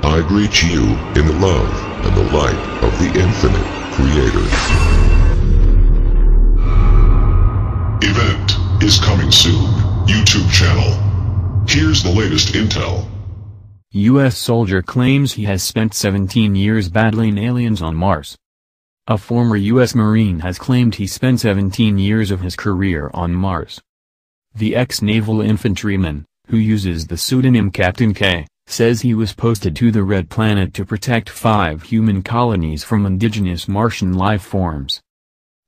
I greet you in the love and the light of the infinite Creator. Event is coming soon. YouTube channel. Here's the latest intel. U.S. soldier claims he has spent 17 years battling aliens on Mars. A former U.S. Marine has claimed he spent 17 years of his career on Mars. The ex-naval infantryman, who uses the pseudonym Captain Kaye, says he was posted to the Red Planet to protect 5 human colonies from indigenous Martian life forms.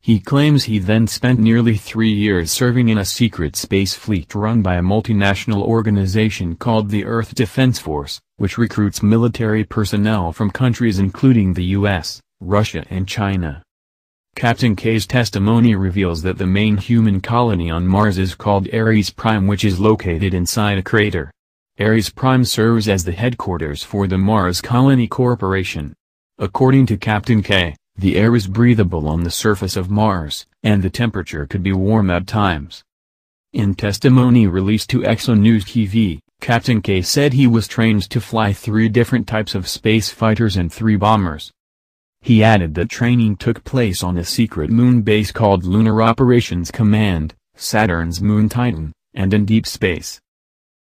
He claims he then spent nearly 3 years serving in a secret space fleet run by a multinational organization called the Earth Defense Force, which recruits military personnel from countries including the U.S., Russia and China. Captain Kaye's testimony reveals that the main human colony on Mars is called Ares Prime, which is located inside a crater. Ares Prime serves as the headquarters for the Mars Colony Corporation. According to Captain Kaye, the air is breathable on the surface of Mars, and the temperature could be warm at times. In testimony released to ExoNews TV, Captain Kaye said he was trained to fly 3 different types of space fighters and 3 bombers. He added that training took place on a secret moon base called Lunar Operations Command, Saturn's moon Titan, and in deep space.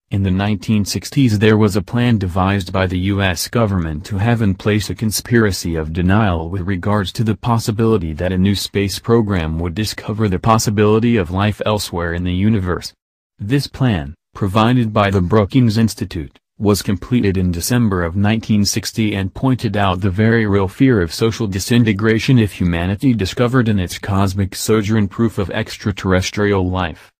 In the 1960s there was a plan devised by the U.S. government to have in place a conspiracy of denial with regards to the possibility that a new space program would discover the possibility of life elsewhere in the universe. This plan, provided by the Brookings Institute, was completed in December of 1960 and pointed out the very real fear of social disintegration if humanity discovered in its cosmic sojourn proof of extraterrestrial life.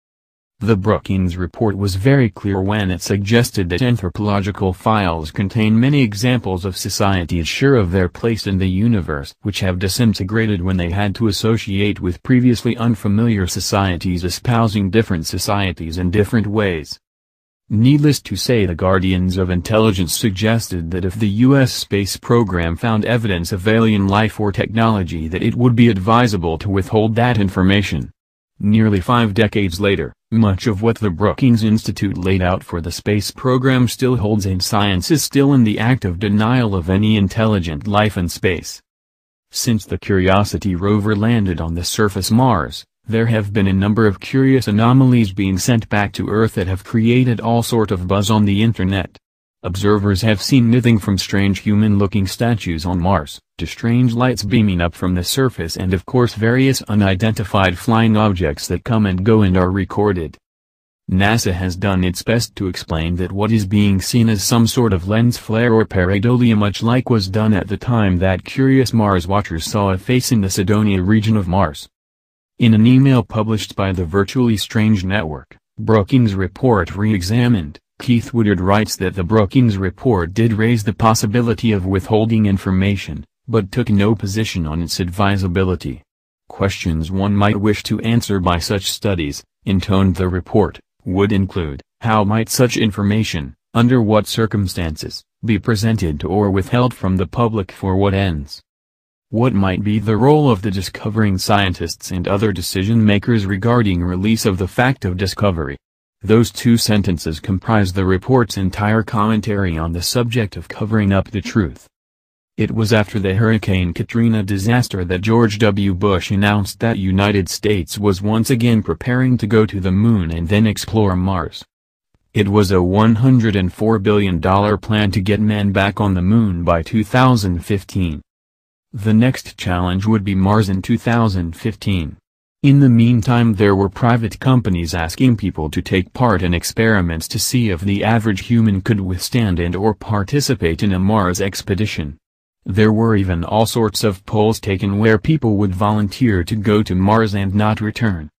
The Brookings report was very clear when it suggested that anthropological files contain many examples of societies sure of their place in the universe which have disintegrated when they had to associate with previously unfamiliar societies espousing different societies in different ways. Needless to say, the guardians of intelligence suggested that if the U.S. space program found evidence of alien life or technology that it would be advisable to withhold that information. Nearly 5 decades later, much of what the Brookings Institute laid out for the space program still holds, and science is still in the act of denial of any intelligent life in space. Since the Curiosity rover landed on the surface Mars, there have been a number of curious anomalies being sent back to Earth that have created all sort of buzz on the internet. Observers have seen anything from strange human-looking statues on Mars, to strange lights beaming up from the surface, and of course various unidentified flying objects that come and go and are recorded. NASA has done its best to explain that what is being seen as some sort of lens flare or pareidolia, much like was done at the time that curious Mars watchers saw a face in the Cydonia region of Mars. In an email published by the Virtually Strange Network, Brookings Report Re-examined, Keith Woodard writes that the Brookings report did raise the possibility of withholding information, but took no position on its advisability. Questions one might wish to answer by such studies, intoned the report, would include, how might such information, under what circumstances, be presented to or withheld from the public for what ends? What might be the role of the discovering scientists and other decision-makers regarding release of the fact of discovery? Those 2 sentences comprise the report's entire commentary on the subject of covering up the truth. It was after the Hurricane Katrina disaster that George W. Bush announced that United States was once again preparing to go to the moon and then explore Mars. It was a $104 billion plan to get men back on the moon by 2015. The next challenge would be Mars in 2015. In the meantime, there were private companies asking people to take part in experiments to see if the average human could withstand and or participate in a Mars expedition. There were even all sorts of polls taken where people would volunteer to go to Mars and not return.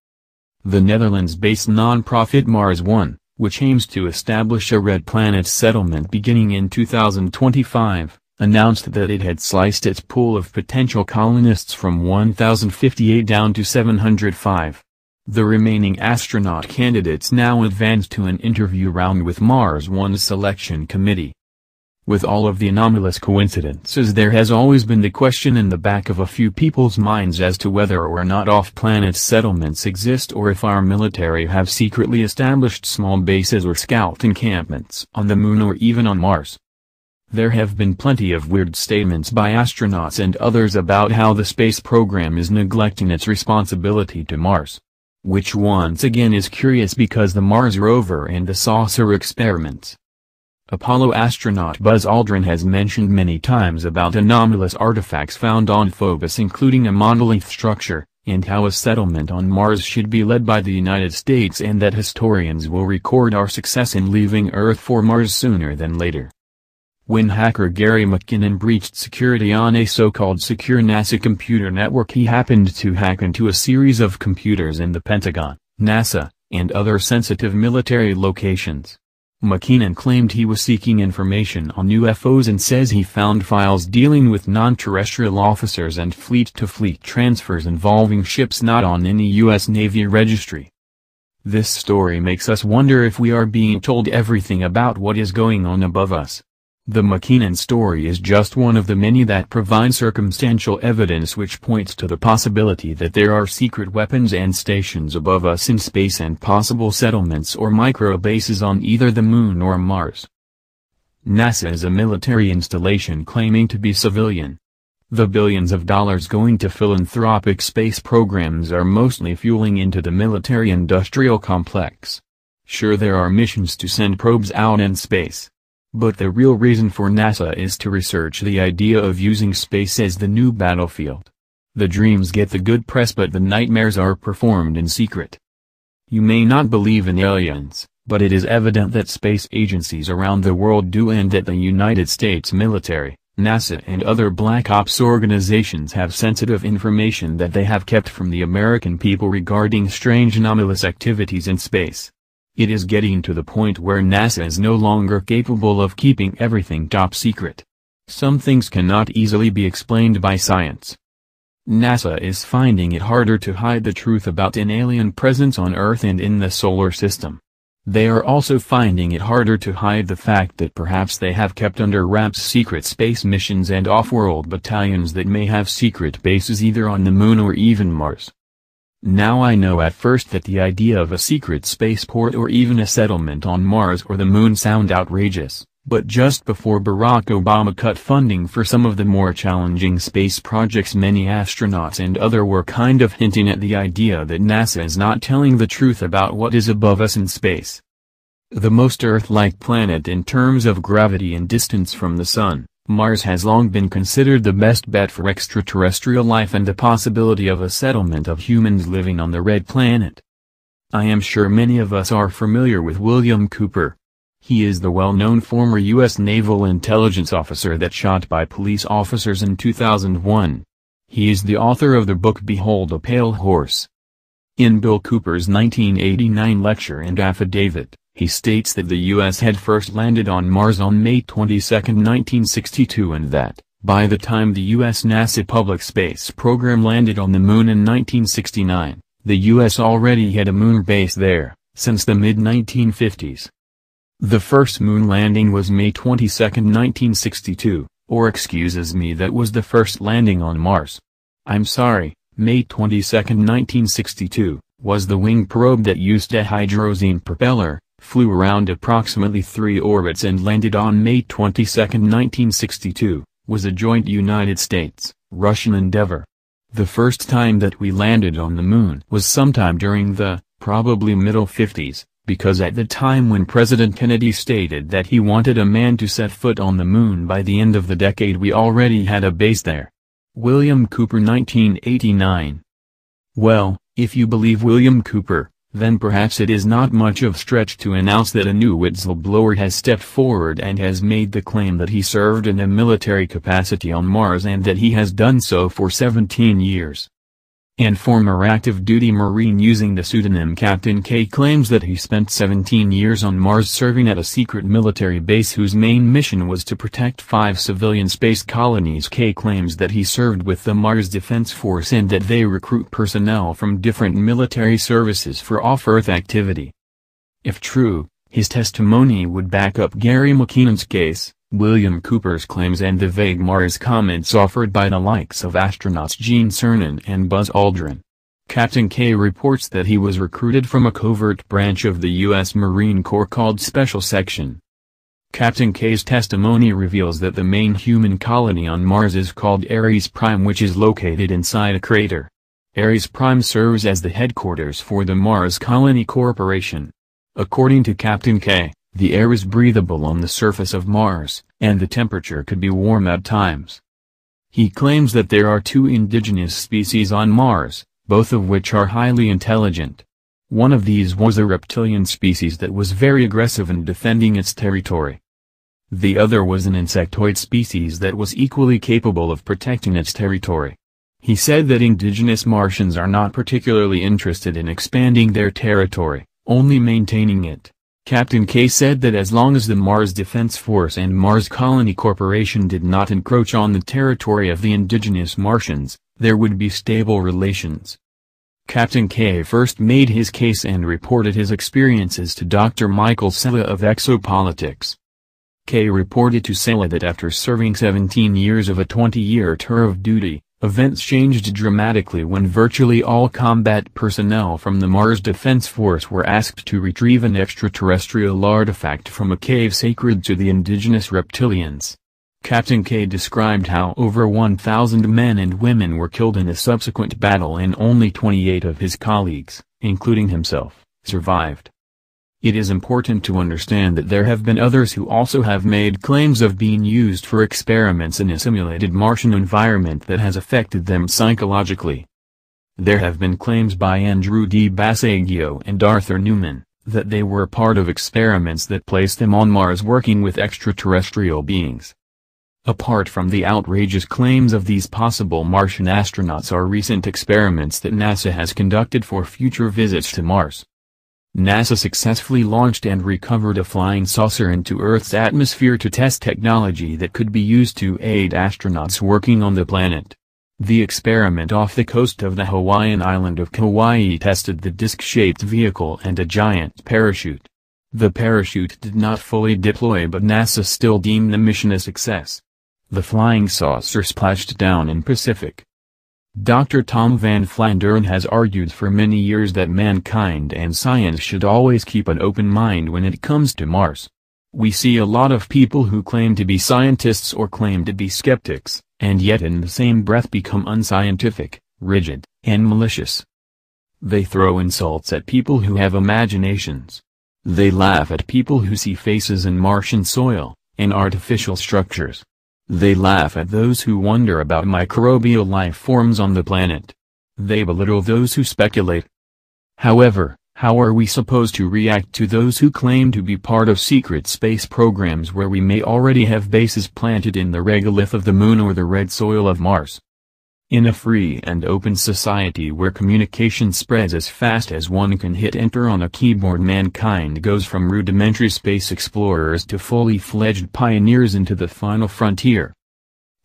The Netherlands-based non-profit Mars One, which aims to establish a Red Planet settlement beginning in 2025, announced that it had sliced its pool of potential colonists from 1,058 down to 705. The remaining astronaut candidates now advance to an interview round with Mars One's selection committee. With all of the anomalous coincidences, there has always been the question in the back of a few people's minds as to whether or not off-planet settlements exist, or if our military have secretly established small bases or scout encampments on the moon or even on Mars. There have been plenty of weird statements by astronauts and others about how the space program is neglecting its responsibility to Mars. Which once again is curious because the Mars rover and the saucer experiments. Apollo astronaut Buzz Aldrin has mentioned many times about anomalous artifacts found on Phobos, including a monolith structure, and how a settlement on Mars should be led by the United States, and that historians will record our success in leaving Earth for Mars sooner than later. When hacker Gary McKinnon breached security on a so-called secure NASA computer network, he happened to hack into a series of computers in the Pentagon, NASA, and other sensitive military locations. McKinnon claimed he was seeking information on UFOs and says he found files dealing with non-terrestrial officers and fleet-to-fleet transfers involving ships not on any U.S. Navy registry. This story makes us wonder if we are being told everything about what is going on above us. The McKinnon story is just one of the many that provide circumstantial evidence which points to the possibility that there are secret weapons and stations above us in space and possible settlements or micro-bases on either the Moon or Mars. NASA is a military installation claiming to be civilian. The billions of dollars going to philanthropic space programs are mostly fueling into the military-industrial complex. Sure, there are missions to send probes out in space. But the real reason for NASA is to research the idea of using space as the new battlefield. The dreams get the good press, but the nightmares are performed in secret. You may not believe in aliens, but it is evident that space agencies around the world do, and that the United States military, NASA and other black ops organizations have sensitive information that they have kept from the American people regarding strange anomalous activities in space. It is getting to the point where NASA is no longer capable of keeping everything top secret. Some things cannot easily be explained by science. NASA is finding it harder to hide the truth about an alien presence on Earth and in the solar system. They are also finding it harder to hide the fact that perhaps they have kept under wraps secret space missions and off-world battalions that may have secret bases either on the Moon or even Mars. Now, I know at first that the idea of a secret spaceport or even a settlement on Mars or the Moon sound outrageous, but just before Barack Obama cut funding for some of the more challenging space projects, many astronauts and others were kind of hinting at the idea that NASA is not telling the truth about what is above us in space. The most Earth-like planet in terms of gravity and distance from the Sun, Mars has long been considered the best bet for extraterrestrial life and the possibility of a settlement of humans living on the red planet. I am sure many of us are familiar with William Cooper. He is the well-known former U.S. Naval Intelligence officer that shot by police officers in 2001. He is the author of the book Behold a Pale Horse. In Bill Cooper's 1989 lecture and affidavit, he states that the U.S. had first landed on Mars on May 22, 1962, and that, by the time the U.S. NASA public space program landed on the Moon in 1969, the U.S. already had a moon base there, since the mid-1950s. The first moon landing was May 22, 1962, or excuses me, that was the first landing on Mars. I'm sorry, May 22, 1962, was the wing probe that used a hydrazine propeller, flew around approximately 3 orbits and landed on May 22, 1962, was a joint United States-Russian endeavor. The first time that we landed on the Moon was sometime during the, probably middle 50s, because at the time when President Kennedy stated that he wanted a man to set foot on the Moon by the end of the decade, we already had a base there. William Cooper, 1989. Well, if you believe William Cooper, then perhaps it is not much of a stretch to announce that a new whistleblower has stepped forward and has made the claim that he served in a military capacity on Mars and that he has done so for 17 years. And former active-duty Marine using the pseudonym Captain Kaye claims that he spent 17 years on Mars serving at a secret military base whose main mission was to protect 5 civilian space colonies. Kaye claims that he served with the Mars Defense Force and that they recruit personnel from different military services for off-Earth activity. If true, his testimony would back up Gary McKinnon's case, William Cooper's claims, and the vague Mars comments offered by the likes of astronauts Gene Cernan and Buzz Aldrin. Captain Kaye reports that he was recruited from a covert branch of the U.S. Marine Corps called Special Section. Captain Kaye's testimony reveals that the main human colony on Mars is called Ares Prime, which is located inside a crater. Ares Prime serves as the headquarters for the Mars Colony Corporation. According to Captain Kaye, the air is breathable on the surface of Mars, and the temperature could be warm at times. He claims that there are 2 indigenous species on Mars, both of which are highly intelligent. One of these was a reptilian species that was very aggressive in defending its territory. The other was an insectoid species that was equally capable of protecting its territory. He said that indigenous Martians are not particularly interested in expanding their territory, only maintaining it. Captain Kaye said that as long as the Mars Defense Force and Mars Colony Corporation did not encroach on the territory of the indigenous Martians, there would be stable relations. Captain Kaye first made his case and reported his experiences to Dr. Michael Sella of Exopolitics. Kaye reported to Sella that after serving 17 years of a 20-year tour of duty, events changed dramatically when virtually all combat personnel from the Mars Defense Force were asked to retrieve an extraterrestrial artifact from a cave sacred to the indigenous reptilians. Captain Kaye described how over 1,000 men and women were killed in a subsequent battle and only 28 of his colleagues, including himself, survived. It is important to understand that there have been others who also have made claims of being used for experiments in a simulated Martian environment that has affected them psychologically. There have been claims by Andrew D. Basaggio and Arthur Newman, that they were part of experiments that placed them on Mars working with extraterrestrial beings. Apart from the outrageous claims of these possible Martian astronauts are recent experiments that NASA has conducted for future visits to Mars. NASA successfully launched and recovered a flying saucer into Earth's atmosphere to test technology that could be used to aid astronauts working on the planet. The experiment off the coast of the Hawaiian island of Kauai tested the disc-shaped vehicle and a giant parachute. The parachute did not fully deploy, but NASA still deemed the mission a success. The flying saucer splashed down in Pacific. Dr. Tom Van Flandern has argued for many years that mankind and science should always keep an open mind when it comes to Mars. We see a lot of people who claim to be scientists or claim to be skeptics, and yet in the same breath become unscientific, rigid, and malicious. They throw insults at people who have imaginations. They laugh at people who see faces in Martian soil, and artificial structures. They laugh at those who wonder about microbial life forms on the planet. They belittle those who speculate. However, how are we supposed to react to those who claim to be part of secret space programs where we may already have bases planted in the regolith of the Moon or the red soil of Mars? In a free and open society where communication spreads as fast as one can hit enter on a keyboard, mankind goes from rudimentary space explorers to fully fledged pioneers into the final frontier.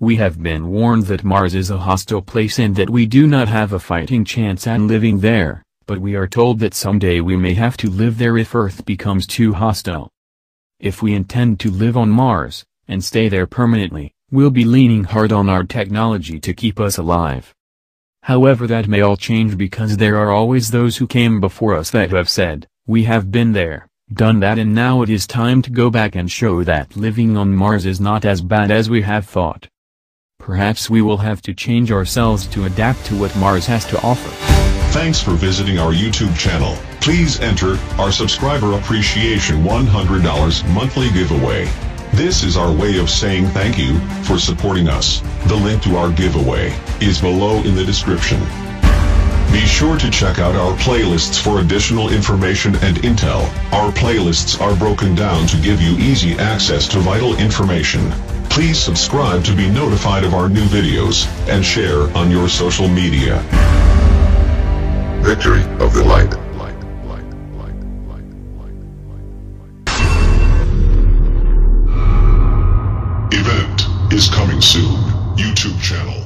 We have been warned that Mars is a hostile place and that we do not have a fighting chance at living there, but we are told that someday we may have to live there if Earth becomes too hostile. If we intend to live on Mars, and stay there permanently, we'll be leaning hard on our technology to keep us alive. However, that may all change because there are always those who came before us that have said, we have been there, done that, and now it is time to go back and show that living on Mars is not as bad as we have thought. Perhaps we will have to change ourselves to adapt to what Mars has to offer. Thanks for visiting our YouTube channel. Please enter our subscriber appreciation $100 monthly giveaway. This is our way of saying thank you for supporting us. The link to our giveaway is below in the description. Be sure to check out our playlists for additional information and intel. Our playlists are broken down to give you easy access to vital information. Please subscribe to be notified of our new videos, and share on your social media. Victory of the light. Event is coming soon. YouTube channel.